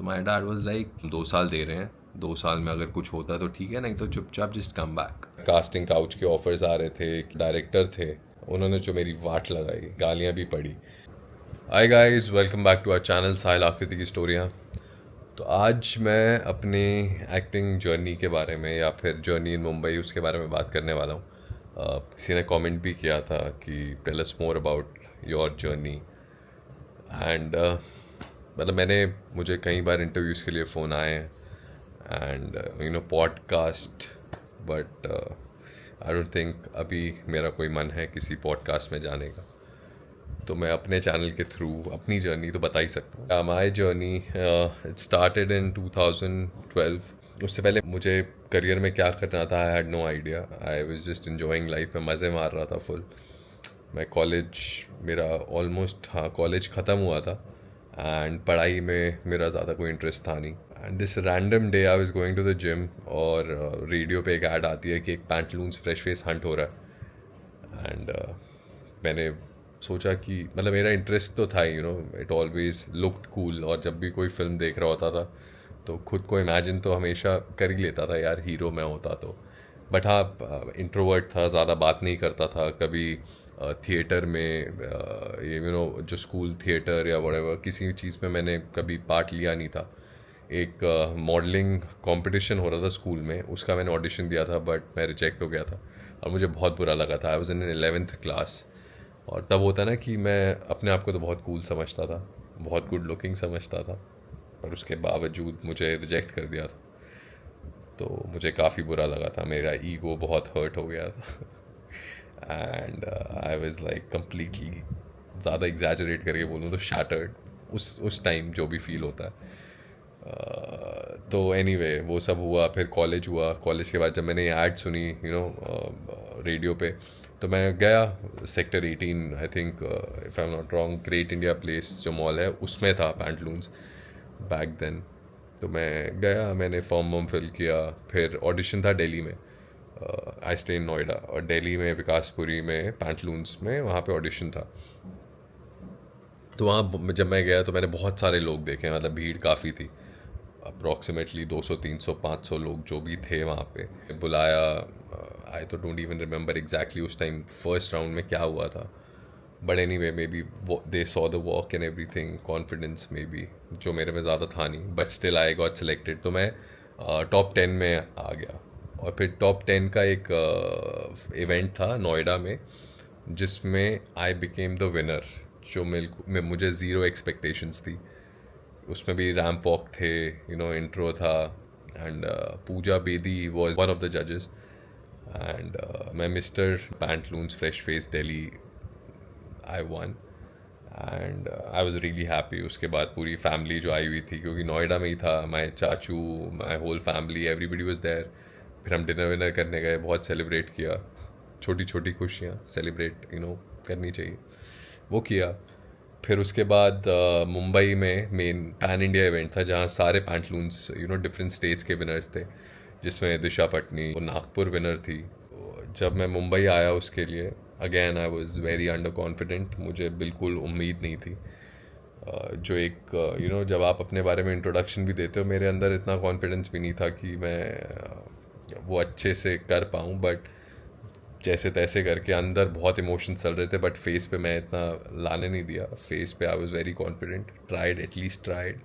तो my dad was like 2 साल दे रहे हैं, 2 साल में अगर कुछ होता है तो ठीक है, नहीं तो चुपचाप just come back. Casting couch के ऑफर्स आ रहे थे, एक डायरेक्टर थे, उन्होंने जो मेरी वाट लगाई, गालियाँ भी पड़ी। Hi guys, welcome back to our channel Sahil Aakriti की स्टोरियाँ। तो आज मैं अपनी एक्टिंग जर्नी के बारे में या फिर जर्नी इन मुंबई उसके बारे में बात करने वाला हूँ। किसी ने कमेंट भी किया था कि tell us more about your journey and मतलब मुझे कई बार इंटरव्यूज़ के लिए फ़ोन आए हैं and podcast, but I don't think अभी मेरा कोई मन है किसी पॉडकास्ट में जाने का। तो मैं अपने चैनल के थ्रू अपनी जर्नी तो बता ही सकता हूँ। My journey it started in 2012। उससे पहले मुझे करियर में क्या करना था I had no idea. I was just enjoying life में मज़े मार रहा था फुल। मैं कॉलेज मेरा ऑलमोस्ट कॉलेज ख़त्म हुआ था एंड पढ़ाई में मेरा ज़्यादा कोई इंटरेस्ट था नहीं। And this random day I was going to the gym और रेडियो पे एक ऐड आती है कि एक पैंटलून्स फ्रेश फेस हंट हो रहा है एंड मैंने सोचा कि मतलब मेरा इंटरेस्ट तो था, इट ऑलवेज लुक्ड कूल। और जब भी कोई फिल्म देख रहा होता था तो खुद को इमेजिन तो हमेशा कर ही लेता था, यार हीरो मैं होता तो। बट हाँ, इंट्रोवर्ट था, ज़्यादा बात नहीं करता था कभी। थिएटर में जो स्कूल थिएटर या व्हाटएवर किसी चीज़ में मैंने कभी पार्ट लिया नहीं था। एक मॉडलिंग कंपटीशन हो रहा था स्कूल में, उसका मैंने ऑडिशन दिया था बट मैं रिजेक्ट हो गया था और मुझे बहुत बुरा लगा था। I was in 11th class. और तब होता ना कि मैं अपने आप को तो बहुत कूल समझता था, बहुत गुड लुकिंग समझता था, पर उसके बावजूद मुझे रिजेक्ट कर दिया था। तो मुझे काफ़ी बुरा लगा था, मेरा ईगो बहुत हर्ट हो गया था and I was like completely, ज़्यादा एग्जैजरेट करके बोलूँ तो शैटर्ड उस टाइम जो भी फील होता है। तो एनीवे वो सब हुआ, फिर कॉलेज हुआ। कॉलेज के बाद जब मैंने ऐड सुनी रेडियो पे, तो मैं गया sector 18, I think if I am not wrong, great India place जो मॉल है उसमें था पैंटलून्स बैक देन। तो मैं गया, मैंने फॉर्म वॉर्म फिल किया, फिर ऑडिशन था दिल्ली में। आई स्टे इन नोएडा और दिल्ली में विकासपुरी में पैंटलून्स में वहाँ पे ऑडिशन था। तो वहाँ जब मैं गया तो मैंने बहुत सारे लोग देखे, मतलब भीड़ काफ़ी थी, अप्रॉक्सीमेटली 200 300 500 लोग जो भी थे वहाँ पे बुलाया। आई तो डोंट इवन रिमेंबर एग्जैक्टली उस टाइम फर्स्ट राउंड में क्या हुआ था, but any way may be they saw the work and every thing, confidence may be जो मेरे में ज़्यादा था नहीं, but still I got selected. तो मैं टॉप 10 में आ गया। और फिर टॉप 10 का एक इवेंट था नोएडा में जिसमें आई बिकेम द विनर, जो मुझे ज़ीरो एक्सपेक्टेशंस थी। उसमें भी रैम्प वॉक थे, इंट्रो था and Pooja Bedi was one of the जजेस एंड मैं mister Pantaloons fresh face Delhi I won and I was really happy. उसके बाद पूरी फैमिली जो आई हुई थी, क्योंकि नोएडा में ही था, माई चाचू, my whole family, everybody was there. फिर हम डिनर विनर करने गए, बहुत सेलिब्रेट किया, छोटी छोटी खुशियाँ सेलिब्रेट करनी चाहिए, वो किया। फिर उसके बाद मुंबई में मेन पैन इंडिया इवेंट था जहाँ सारे पैंटलून्स डिफरेंट स्टेट्स के विनर्स थे, जिसमें दिशा पटनी वो नागपुर विनर थी। जब मैं मुंबई आया उसके लिए, again I was very under confident, मुझे बिल्कुल उम्मीद नहीं थी। जो एक जब आप अपने बारे में इंट्रोडक्शन भी देते हो, मेरे अंदर इतना कॉन्फिडेंस भी नहीं था कि मैं वो अच्छे से कर पाऊँ, बट जैसे तैसे करके अंदर बहुत इमोशंस चल रहे थे, बट फेस पे मैं इतना लाने नहीं दिया। फेस पे I was very confident, tried, at least tried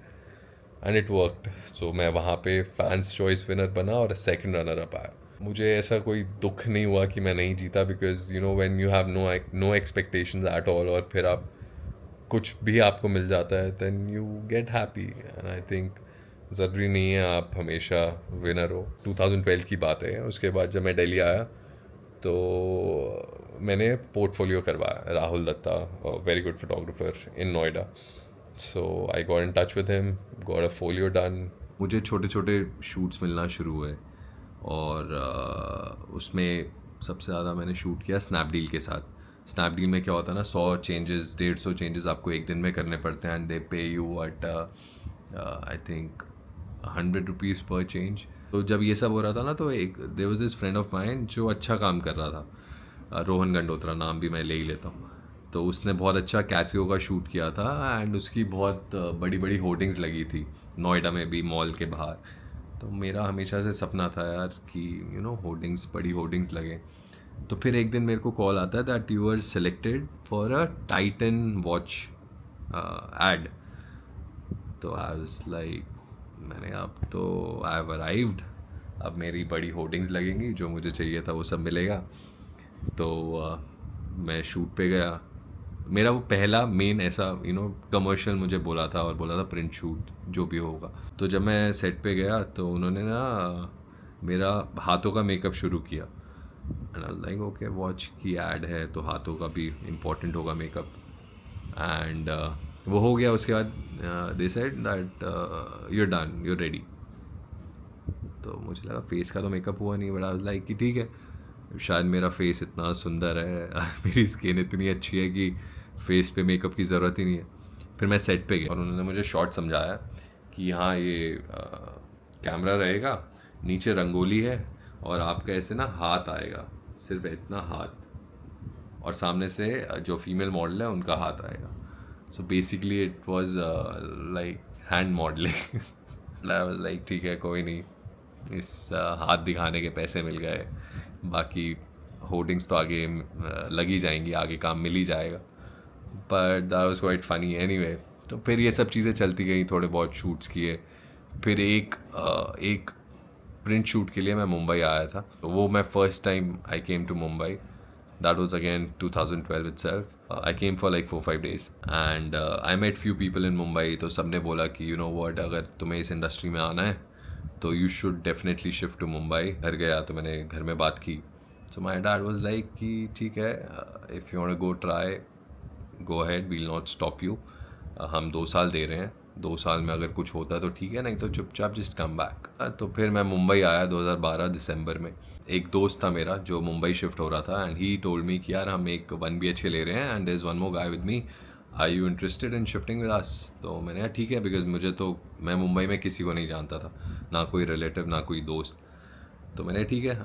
and it worked. So मैं वहाँ पे फैंस चॉइस विनर बना और सेकंड रनर अप आया। मुझे ऐसा कोई दुख नहीं हुआ कि मैं नहीं जीता, because when you have no expectations at all और फिर आप कुछ भी आपको मिल जाता है, then you get happy. And I think ज़रूरी नहीं है आप हमेशा विनर हो। 2012 की बात है। उसके बाद जब मैं दिल्ली आया तो मैंने पोर्टफोलियो करवाया, Rahul Datta, very good photographer in Noida. So I got in touch with him, got a folio done. मुझे छोटे छोटे शूट्स मिलना शुरू हुए और उसमें सबसे ज़्यादा मैंने शूट किया स्नैपडील के साथ। स्नैपडील में क्या होता है ना, 100 चेंजेस, 150 चेंजेस आपको एक दिन में करने पड़ते हैं and they pay you at I think 100 rupees पर चेंज। तो जब ये सब हो रहा था ना, तो एक there was this friend of mine जो अच्छा काम कर रहा था, रोहन गंडोत्रा, नाम भी मैं ले ही लेता हूँ। तो उसने बहुत अच्छा कैसियो का शूट किया था एंड उसकी बहुत बड़ी बड़ी होर्डिंग्स लगी थी नोएडा में भी मॉल के बाहर। तो मेरा हमेशा से सपना था यार कि होर्डिंग्स, बड़ी होर्डिंग्स लगे। तो फिर एक दिन मेरे को कॉल आता है that you are selected for a Titan watch ad. तो आई वाज लाइक, मैंने अब तो आई हैव अराइव्ड, अब मेरी बड़ी होर्डिंग्स लगेंगी, जो मुझे चाहिए था वो सब मिलेगा। तो मैं शूट पे गया। मेरा वो पहला मेन ऐसा कमर्शियल मुझे बोला था, और बोला था प्रिंट शूट जो भी होगा। तो जब मैं सेट पे गया तो उन्होंने ना मेरा हाथों का मेकअप शुरू किया। And I was like okay, watch की ऐड है तो हाथों का भी इम्पोर्टेंट होगा मेकअप। एंड वो हो गया। उसके बाद they said that you are done, you are ready. तो मुझे लगा फेस का तो मेकअप हुआ नहीं, बट आई वाज लाइक कि ठीक है, शायद मेरा फेस इतना सुंदर है मेरी स्किन इतनी अच्छी है कि फेस पे मेकअप की ज़रूरत ही नहीं है। फिर मैं सेट पे गया और उन्होंने मुझे शॉर्ट समझाया कि हाँ ये कैमरा रहेगा, नीचे रंगोली है और आपका ऐसे ना हाथ आएगा, सिर्फ इतना हाथ, और सामने से जो फीमेल मॉडल है उनका हाथ आएगा। So basically it was like hand modelling. I was like ठीक है, कोई नहीं, इस हाथ दिखाने के पैसे मिल गए, बाकी होर्डिंग्स तो आगे लगी जाएंगी, आगे काम मिल ही जाएगा। But that was quite funny anyway. तो फिर ये सब चीज़ें चलती गई, थोड़े बहुत शूट्स किए। फिर एक प्रिंट शूट के लिए मैं मुंबई आया था। तो वो मैं first time I came to Mumbai, that was again 2012 itself. I came for like 4-5 days and I met few people in Mumbai. तो सबने बोला कि you know what, अगर तुम्हें इस इंडस्ट्री में आना है तो you should definitely shift to Mumbai. घर गया तो मैंने घर में बात की। So my dad was like कि ठीक है, if you want to go try, go ahead, we'll not stop you. हम 2 साल दे रहे हैं, 2 साल में अगर कुछ होता है तो ठीक है, नहीं तो चुपचाप जस्ट कम बैक। तो फिर मैं मुंबई आया 2012 दिसंबर में। एक दोस्त था मेरा जो मुंबई शिफ्ट हो रहा था एंड ही टोल्ड मी कि यार हम एक 1 BHK ले रहे हैं and there is one more guy with me, are you interested in shifting with us. तो मैंने कहा ठीक है, बिकॉज मैं मुंबई में किसी को नहीं जानता था, ना कोई रिलेटिव ना कोई दोस्त। तो मैंने ठीक है,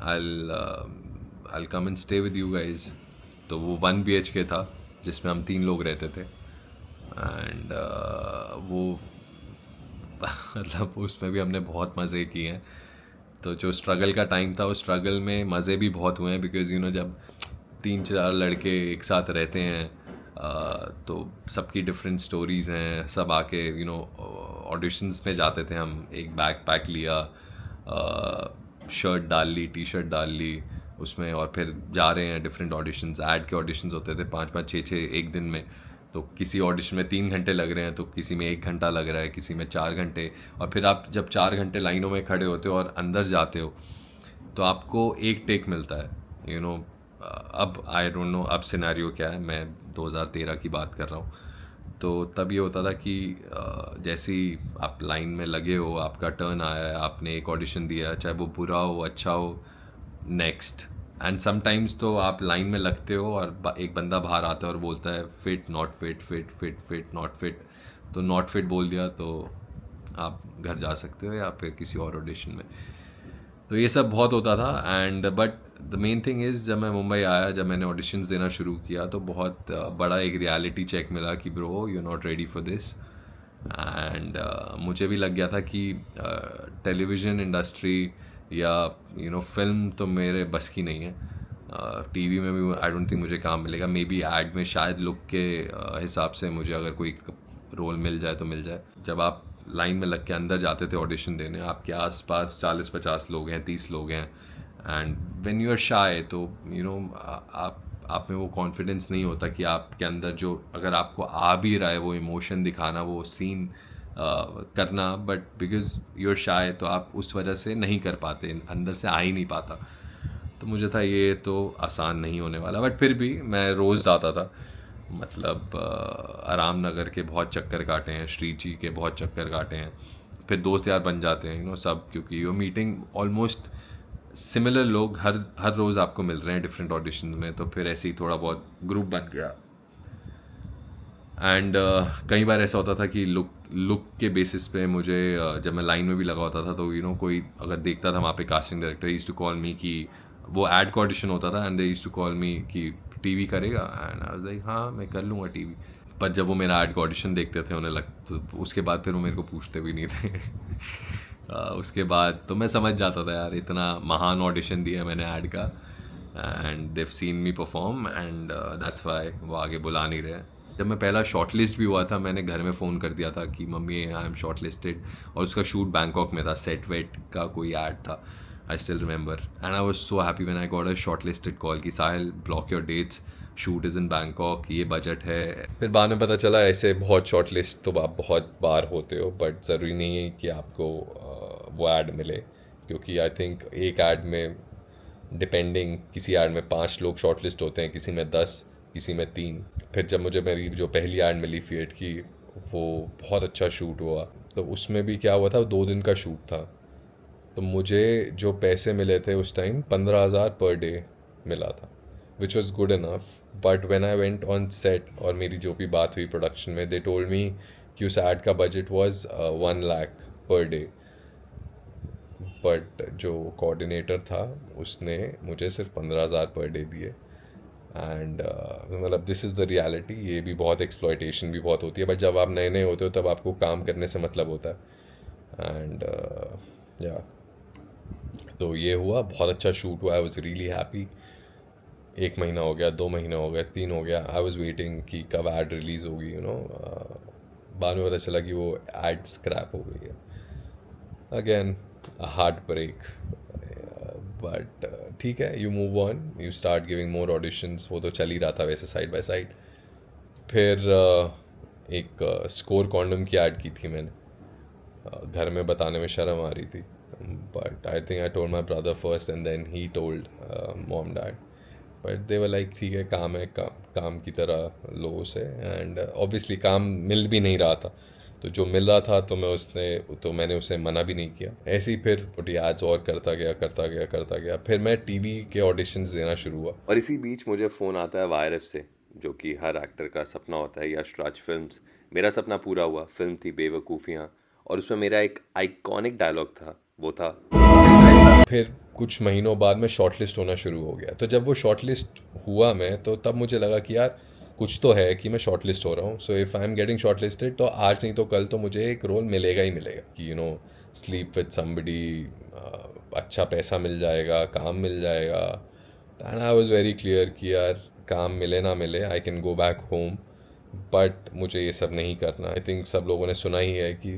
I come and stay with you guys. तो वो 1 BHK था जिसमें हम 3 लोग रहते थे एंड वो मतलब उसमें भी हमने बहुत मज़े किए हैं। तो जो स्ट्रगल का टाइम था, उस स्ट्रगल में मज़े भी बहुत हुए हैं, बिकॉज़ जब 3-4 लड़के एक साथ रहते हैं तो सबकी डिफरेंट स्टोरीज़ हैं। सब आके ऑडिशंस में जाते थे हम, एक बैग पैक लिया, शर्ट डाल ली, टी शर्ट डाल ली उसमें, और फिर जा रहे हैं डिफरेंट ऑडिशंस। ऐड के ऑडिशंस होते थे 5-5, 6-6 एक दिन में। तो किसी ऑडिशन में 3 घंटे लग रहे हैं, तो किसी में 1 घंटा लग रहा है, किसी में 4 घंटे। और फिर आप जब 4 घंटे लाइनों में खड़े होते हो और अंदर जाते हो तो आपको एक टेक मिलता है। अब आई डोंट नो अब सिनेरियो क्या है, मैं 2013 की बात कर रहा हूँ। तो तब ये होता था कि जैसे ही आप लाइन में लगे हो, आपका टर्न आया है, आपने एक ऑडिशन दिया, चाहे वो बुरा हो अच्छा हो, नेक्स्ट। एंड समटाइम्स तो आप लाइन में लगते हो और एक बंदा बाहर आता है और बोलता है fit not fit, fit fit fit not fit. तो नॉट फिट बोल दिया तो आप घर जा सकते हो या फिर किसी और ऑडिशन में। तो ये सब बहुत होता था। And but the main thing is, जब मैं मुंबई आया, जब मैंने ऑडिशंस देना शुरू किया तो बहुत बड़ा एक रियलिटी चेक मिला कि bro you not ready for this. And मुझे भी लग गया था कि टेलीविज़न इंडस्ट्री या फिल्म तो मेरे बस की नहीं है। टीवी में भी आई डोंट थिंक मुझे काम मिलेगा। मे बी ऐड में शायद लुक के हिसाब से मुझे अगर कोई रोल मिल जाए तो मिल जाए। जब आप लाइन में लग के अंदर जाते थे ऑडिशन देने, आपके आसपास 40-50 लोग हैं, 30 लोग हैं, and when you are shy तो आप में वो कॉन्फिडेंस नहीं होता कि आपके अंदर जो, अगर आपको आ भी रहा है वो इमोशन दिखाना, वो सीन करना, but because you are shy तो आप उस वजह से नहीं कर पाते, अंदर से आ ही नहीं पाता। तो मुझे था ये तो आसान नहीं होने वाला, बट फिर भी मैं रोज़ जाता था। मतलब आराम नगर के बहुत चक्कर काटे हैं, श्री जी के बहुत चक्कर काटे हैं, फिर दोस्त यार बन जाते हैं सब, क्योंकि वो मीटिंग ऑलमोस्ट सिमिलर लोग हर रोज़ आपको मिल रहे हैं डिफरेंट ऑडिशन में। तो फिर ऐसे ही थोड़ा बहुत ग्रुप बन गया। एंड कई बार ऐसा होता था कि लुक के बेसिस पे मुझे जब मैं लाइन में भी लगा होता था तो कोई अगर देखता था वहाँ पे casting director used to call me कि वो ऐड का ऑडिशन होता था, and they used to call me कि टीवी करेगा? एंड आई वाज लाइक हाँ मैं कर लूँगा टीवी। पर जब वो मेरा ऐड का ऑडिशन देखते थे उन्हें तो उसके बाद फिर वो मेरे को पूछते भी नहीं थे। उसके बाद तो मैं समझ जाता था यार इतना महान ऑडिशन दिया मैंने ऐड का, and they've seen me perform, and that's why वो आगे बुला नहीं रहे। जब मैं पहला शॉर्ट लिस्ट भी हुआ था मैंने घर में फ़ोन कर दिया था कि mummy I am short listed, और उसका शूट बैंकॉक में था, सेट वेट का कोई ऐड था, I still remember, and I was so happy when I got a shortlisted call कि Sahil block your dates, shoot is in Bangkok, ये budget है। फिर बाद में पता चला ऐसे बहुत शॉर्ट लिस्ट तो आप बहुत बार होते हो, बट ज़रूरी नहीं है कि आपको वो ऐड मिले, क्योंकि आई थिंक एक ऐड में डिपेंडिंग किसी ऐड में 5 लोग शॉर्ट लिस्ट होते हैं, किसी में 10, किसी में 3। फिर जब मुझे मेरी जो पहली ऐड मिली फिएट की, वो बहुत अच्छा शूट हुआ, तो उसमें भी क्या हुआ था 2 दिन का शूट था, तो मुझे जो पैसे मिले थे उस टाइम 15,000 पर डे मिला था, which was good enough. But when I went on set और मेरी जो भी बात हुई प्रोडक्शन में, दे टोल्ड मी कि उस ऐड का budget was 1 lakh per day, but जो कोऑर्डिनेटर था उसने मुझे सिर्फ 15,000 पर डे दिए। एंड मतलब दिस इज़ द रियलिटी। ये भी बहुत एक्सप्लॉयटेशन भी बहुत होती है, बट जब आप नए नए होते हो तब आपको काम करने से मतलब होता है। एंड या तो ये हुआ, बहुत अच्छा शूट हुआ, आई वॉज रियली हैप्पी। 1 महीना हो गया, 2 महीना हो गया, 3 हो गया, आई वॉज वेटिंग कि कब ऐड रिलीज़ होगी, यू नो। बाद में पता चला कि वो ऐड स्क्रैप हो गई है। अगेन हार्ट ब्रेक, बट ठीक है, you move on, you start giving more auditions. वो तो चल ही रहा था वैसे साइड बाय साइड। फिर एक स्कोर कॉन्डम की ऐड की थी मैंने, घर में बताने में शर्म आ रही थी, but I think I told my brother first and then he told mom dad, but they were like ठीक है, काम है, काम की तरह लो उसे। एंड ऑब्वियसली काम मिल भी नहीं रहा था, तो जो मिल रहा था तो मैंने उसे मना भी नहीं किया। ऐसे ही फिर छोटी एड्स और करता गया, फिर मैं टीवी के ऑडिशंस देना शुरू हुआ। और इसी बीच मुझे फ़ोन आता है वायरफ से, जो कि हर एक्टर का सपना होता है, यश राज फिल्म्स। मेरा सपना पूरा हुआ। फिल्म थी बेवकूफ़ियाँ, और उसमें मेरा एक आइकॉनिक डायलॉग था, वो था। फिर कुछ महीनों बाद में शॉर्ट लिस्ट होना शुरू हो गया, तो जब वो शॉर्ट लिस्ट हुआ मैं, तो तब मुझे लगा कि यार कुछ तो है कि मैं शॉर्ट लिस्ट हो रहा हूँ। So if I am getting short listed, तो आज नहीं तो कल तो मुझे एक रोल मिलेगा ही मिलेगा, कि you know sleep with somebody, अच्छा पैसा मिल जाएगा, काम मिल जाएगा। And I was very clear कि यार काम मिले ना मिले, I can go back home, but मुझे ये सब नहीं करना। आई थिंक सब लोगों ने सुना ही है कि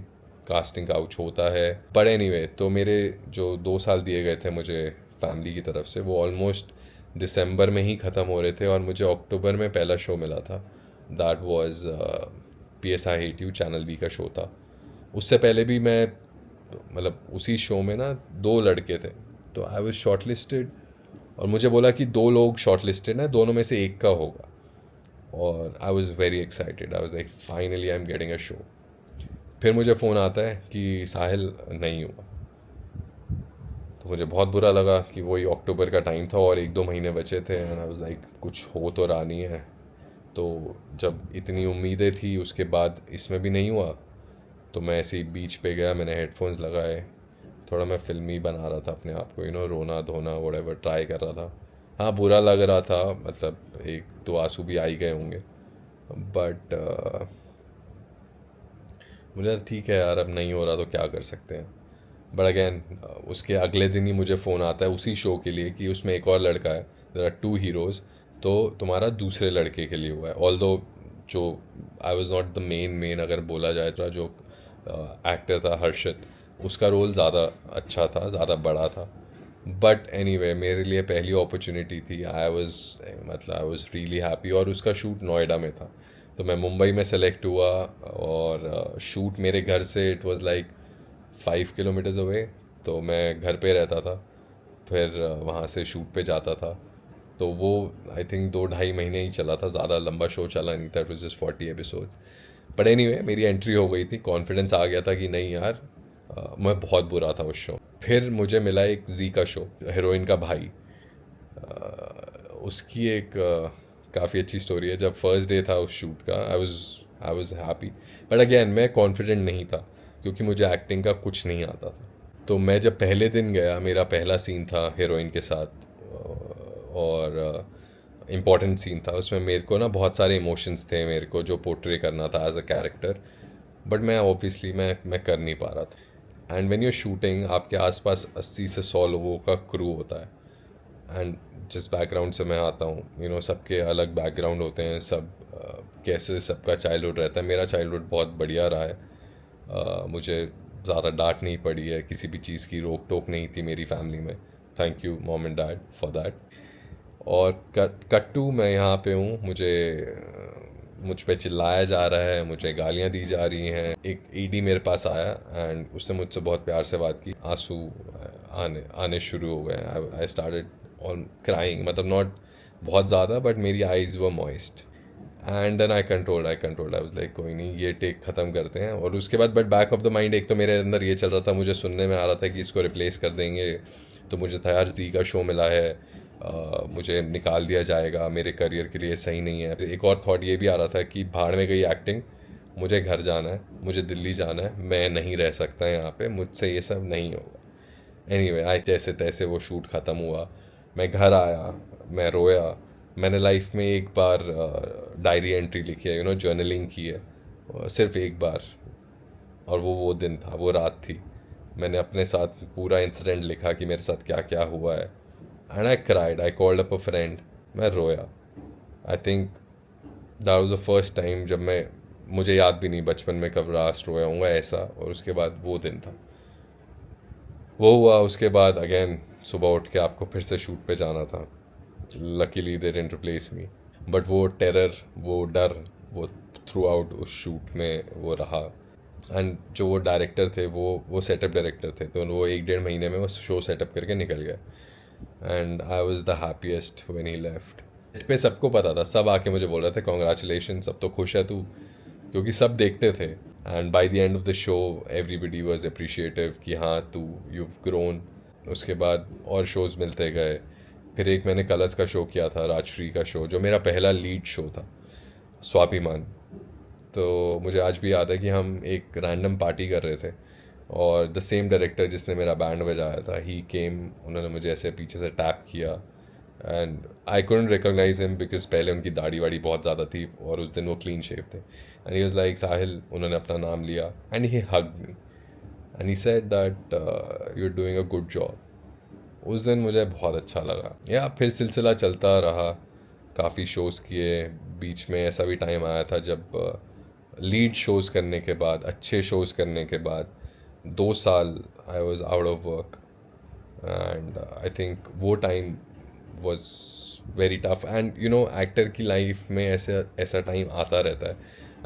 कास्टिंग काउच होता है। बट एनीवे, तो मेरे जो 2 साल दिए गए थे मुझे फैमिली की तरफ से, वो ऑलमोस्ट दिसंबर में ही ख़त्म हो रहे थे, और मुझे अक्टूबर में पहला शो मिला था। That was PS I Hate You, channel V का शो था। उससे पहले भी मैं मतलब उसी शो में ना 2 लड़के थे, तो आई वाज शॉर्ट लिस्टेड, और मुझे बोला कि 2 लोग शॉर्ट लिस्टेड हैं, दोनों में से एक का होगा, और I was very excited. I was like finally I am getting a show. फिर मुझे फ़ोन आता है कि साहिल नहीं हुआ, तो मुझे बहुत बुरा लगा कि वही अक्टूबर का टाइम था और 1-2 महीने बचे थे, एंड आई वाज लाइक कुछ हो तो रहा नहीं है। तो जब इतनी उम्मीदें थी उसके बाद इसमें भी नहीं हुआ, तो मैं ऐसे ही बीच पे गया, मैंने हेडफोन्स लगाए, थोड़ा मैं फिल्मी बना रहा था अपने आप को, यू नो, रोना धोना व्हाटएवर ट्राई कर रहा था। हाँ, बुरा लग रहा था, मतलब 1-2 आंसू भी आ ही गए होंगे, बट मुझे लगा, ठीक है यार, अब नहीं हो रहा तो क्या कर सकते हैं। बट अगेन उसके अगले दिन ही मुझे फ़ोन आता है उसी शो के लिए कि उसमें एक और लड़का है, देयर आर 2 हीरोज़, तो तुम्हारा दूसरे लड़के के लिए हुआ है। ऑल्दो जो I was not the main अगर बोला जाए तो जो एक्टर था हर्षित, उसका रोल ज़्यादा अच्छा था, ज़्यादा बड़ा था। बट एनीवे, मेरे लिए पहली अपॉर्चुनिटी थी, आई वाज रियली हैप्पी। और उसका शूट नोएडा में था, तो मैं मुंबई में सेलेक्ट हुआ, और शूट मेरे घर से it was like 5 kilometres away, तो मैं घर पे रहता था, फिर वहाँ से शूट पे जाता था। तो वो आई थिंक 2-2.5 महीने ही चला था, ज़्यादा लंबा शो चला नहीं था, it was just 40 episodes. But anyway, मेरी एंट्री हो गई थी, कॉन्फिडेंस आ गया था कि नहीं यार, मैं बहुत बुरा था उस शो। फिर मुझे मिला एक जी का शो, हीरोइन का भाई, उसकी एक काफ़ी अच्छी स्टोरी है। जब फर्स्ट डे था उस शूट का, I was happy, but again मैं कॉन्फिडेंट नहीं था, क्योंकि मुझे एक्टिंग का कुछ नहीं आता था। तो मैं जब पहले दिन गया, मेरा पहला सीन था हीरोइन के साथ, और इम्पॉर्टेंट सीन था, उसमें मेरे को ना बहुत सारे इमोशंस थे मेरे को जो पोर्ट्रे करना था एज अ कैरेक्टर, बट मैं ऑब्वियसली मैं कर नहीं पा रहा था। एंड व्हेन यू शूटिंग आपके आसपास 80 से 100 लोगों का क्रू होता है, एंड जिस बैकग्राउंड से मैं आता हूँ, सबके अलग बैकग्राउंड होते हैं, सब कैसे सबका चाइल्डहुड रहता है। मेरा चाइल्डहुड बहुत बढ़िया रहा है, मुझे ज़्यादा डांट नहीं पड़ी है, किसी भी चीज़ की रोक टोक नहीं थी मेरी फैमिली में। Thank you mom and dad for that. और कट्टू मैं यहाँ पे हूँ, मुझ पे चिल्लाया जा रहा है, मुझे गालियाँ दी जा रही हैं। एक ईडी मेरे पास आया एंड उसने मुझसे बहुत प्यार से बात की, आंसू आने आने शुरू हो गए। आई स्टार्टेड ऑन क्राइंग, मतलब नॉट बहुत ज़्यादा, बट मेरी eyes were moist. And then I was like कोई नहीं, ये टेक ख़त्म करते हैं। और उसके बाद but back of the mind एक तो मेरे अंदर ये चल रहा था, मुझे सुनने में आ रहा था कि इसको रिप्लेस कर देंगे, तो मुझे था यार जी का शो मिला है, मुझे निकाल दिया जाएगा, मेरे करियर के लिए सही नहीं है। एक और थॉट ये भी आ रहा था कि भाड़ में गई एक्टिंग, मुझे घर जाना है, मुझे दिल्ली जाना है, मैं नहीं रह सकता यहाँ पे, मुझसे ये सब नहीं होगा। एनीवे आई जैसे तैसे वो शूट ख़त्म हुआ, मैं घर आया, मैं रोया। मैंने लाइफ में एक बार डायरी एंट्री लिखी है, जर्नलिंग की है, सिर्फ एक बार, और वो दिन था, वो रात थी। मैंने अपने साथ पूरा इंसिडेंट लिखा कि मेरे साथ क्या क्या हुआ है। And I cried, I called up a friend, मैं रोया। I think that was the first time जब मुझे याद भी नहीं बचपन में कब लास्ट रोया हूँ ऐसा। और उसके बाद वो दिन था, वो हुआ। उसके बाद अगेन सुबह उठ के आपको फिर से शूट पे जाना था। Luckily they didn't replace me, but वो टेरर, वो डर, वो थ्रू आउट उस शूट में वो रहा। एंड जो वो डायरेक्टर थे, वो सेटअप डायरेक्टर थे, तो वो 1-1.5 महीने में वो शो सेटअप करके निकल गए। And I was the happiest when he left. पे सबको पता था, सब आके मुझे बोल रहे थे कॉन्ग्रेचुलेशन, सब तो खुश है तू, क्योंकि सब देखते थे। And by the end of the show everybody was appreciative कि हाँ तू यू ग्रोन। उसके बाद और शोज़ मिलते गए। फिर एक मैंने कलर्स का शो किया था, राजश्री का शो, जो मेरा पहला लीड शो था, स्वाभिमान। तो मुझे आज भी याद है कि हम एक रैंडम पार्टी कर रहे थे और द सेम डायरेक्टर जिसने मेरा बैंड बजाया था, ही केम, उन्होंने मुझे ऐसे पीछे से टैप किया and I couldn't recognize him because पहले उनकी दाढ़ी वाड़ी बहुत ज़्यादा थी और उस दिन वो क्लीन शेव थे। And he was like Sahil, उन्होंने अपना नाम लिया and he hugged me and he said that you are doing a good job. उस दिन मुझे बहुत अच्छा लगा। या फिर सिलसिला चलता रहा, काफ़ी शोज़ किए। बीच में ऐसा भी टाइम आया था जब लीड शोज़ करने के बाद, अच्छे शोज़ करने के बाद 2 साल I was out of work. And I think वो time was very tough. And actor की लाइफ में ऐसा टाइम आता रहता है।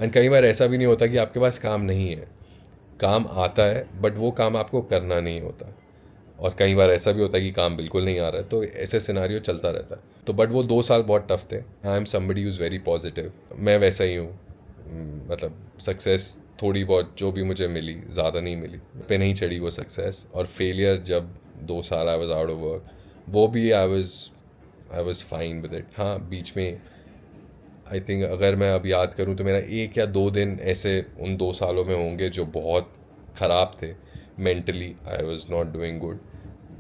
एंड कई बार ऐसा भी नहीं होता कि आपके पास काम नहीं है, काम आता है, बट वो काम आपको करना नहीं होता। और कई बार ऐसा भी होता है कि काम बिल्कुल नहीं आ रहा है, तो ऐसे सिनारियो चलता रहता है। तो बट वो 2 साल बहुत टफ थे। आई am somebody who is very positive, मैं वैसा ही हूँ। मतलब सक्सेस थोड़ी बहुत जो भी मुझे मिली, ज़्यादा नहीं मिली, पे नहीं चढ़ी वो सक्सेस। और फेलियर जब 2 साल I was out of work, वो भी I was fine with it. हाँ, बीच में आई थिंक अगर मैं अब याद करूँ तो मेरा 1 या 2 दिन ऐसे उन 2 सालों में होंगे जो बहुत ख़राब थे। Mentally I was not doing good,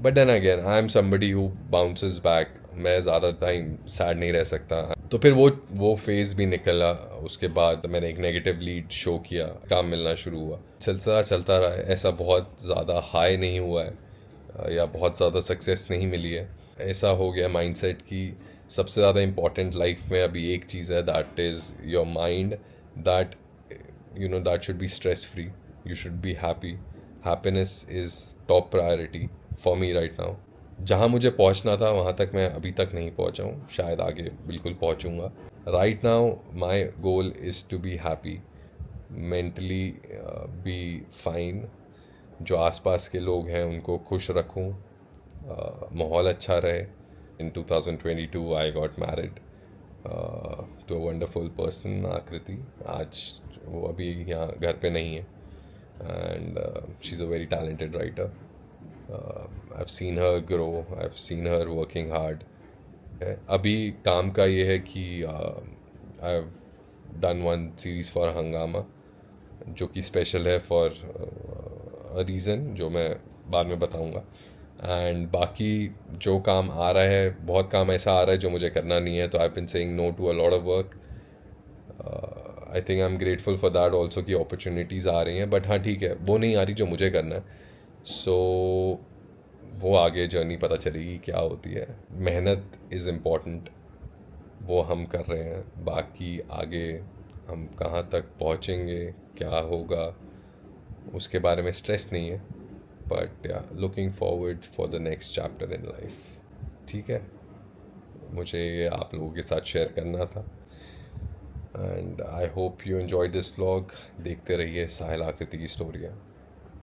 but then again I am somebody who bounces back. मैं ज़्यादा टाइम सैड नहीं रह सकता। तो फिर वो फेज़ भी निकला। उसके बाद मैंने एक नेगेटिव लीड शो किया, काम मिलना शुरू हुआ, सिलसिला चलता रहा है। ऐसा बहुत ज़्यादा हाई नहीं हुआ है या बहुत ज़्यादा सक्सेस नहीं मिली है। ऐसा हो गया माइंडसेट कि सबसे ज़्यादा इम्पॉर्टेंट लाइफ में अभी एक चीज़ है, that is your mind. That that should be stress free, you should be happy. Happiness is top priority for me right now. जहाँ मुझे पहुँचना था वहाँ तक मैं अभी तक नहीं पहुँचा हूँ, शायद आगे बिल्कुल पहुँचूँगा। Right now my goal is to be happy, mentally be fine, जो आसपास के लोग हैं उनको खुश रखूँ, माहौल अच्छा रहे। In 2022 I got married to a wonderful person, Aakriti. आज वो अभी यहाँ घर पे नहीं है and she is a very talented writer. I've seen her grow, I've seen her working hard. अभी काम का ये है कि I've done one series for हंगामा, जो कि स्पेशल है फॉर अ रीज़न जो मैं बाद में बताऊंगा। एंड बाकी जो काम आ रहा है, बहुत काम ऐसा आ रहा है जो मुझे करना नहीं है, तो I been saying no to a lot of work. I think I am grateful for that also कि अपॉर्चुनिटीज़ आ रही हैं, बट हाँ ठीक है, वो नहीं आ रही जो मुझे करना है. सो वो आगे जर्नी पता चलेगी क्या होती है. मेहनत इज़ इम्पॉर्टेंट, वो हम कर रहे हैं. बाकी आगे हम कहाँ तक पहुँचेंगे, क्या होगा, उसके बारे में स्ट्रेस नहीं है. बट या, looking forward for the next chapter in life. ठीक है, मुझे ये आप लोगों के साथ शेयर करना था. And I hope you enjoy this vlog. देखते रहिए साहिल आकृति की स्टोरियाँ.